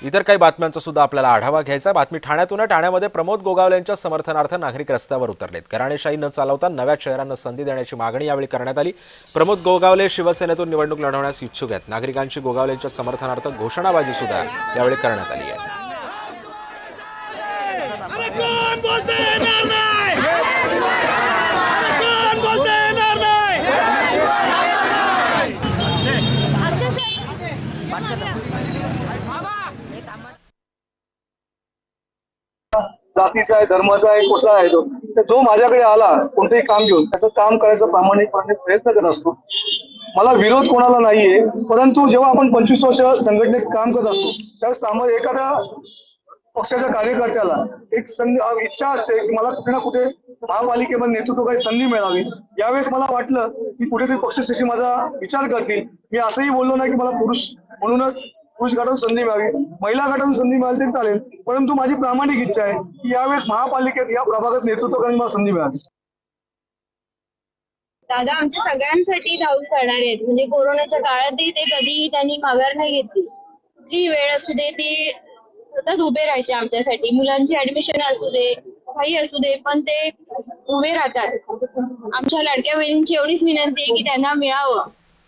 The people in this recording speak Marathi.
इतर काही बातम्यांचा सुद्धा आपल्याला आढावा घ्यायचा. बातमी ठाण्यातून आहे. ठाण्यामध्ये प्रमोद गोगावले यांच्या समर्थनार्थ नागरिक रस्त्यावर उतरलेत. घराणेशाही न चालवता नव्या चेहऱ्यांना संधी देण्याची मागणी यावेळी करण्यात आली. प्रमोद गोगावले शिवसेनेतून निवडणूक लढवण्यास इच्छुक आहेत. नागरिकांची गोगावलेंच्या समर्थनार्थ घोषणाबाजी सुद्धा यावेळी करण्यात आली आहे. जातीचा आहे, धर्माचा आहे, कुठला आहे तो, तर जो माझ्याकडे आला कोणतेही काम घेऊन त्याचं काम करायचा प्रामाणिकपणे प्रयत्न करत असतो. मला विरोध कोणाला नाहीये, परंतु जेव्हा आपण 25 वर्ष संघटनेत काम करत असतो त्यावेळेस एखाद्या पक्षाच्या कार्यकर्त्याला एक इच्छा असते की मला कुठे ना कुठे महापालिकेमध्ये नेतृत्व काही संधी मिळावी. यावेळेस मला वाटलं की कुठेतरी पक्षश्रेष्ठी माझा विचार करतील. मी असंही बोललो नाही की मला पुरुष म्हणूनच पुरुष गटातून संधी मिळावी, महिला गटातून संधी मिळाली तरी चालेल, परंतु माझी प्रामाणिक इच्छा आहे की यावेळेस महापालिकेत या प्रभागात नेतृत्व करण्याची मला संधी मिळावी. दादा आमच्या सगळ्यांसाठी धावून करणार आहेत. म्हणजे कोरोनाच्या काळातही ते कधीही त्यांनी माघार नाही घेतली. कुठलीही वेळ असू दे ते सतत उभे राहायचे आमच्यासाठी. मुलांची ऍडमिशन असू दे, काही असू दे, पण ते उभे राहतात. आमच्या लाडक्या बहिणींची एवढीच विनंती आहे की त्यांना मिळावं.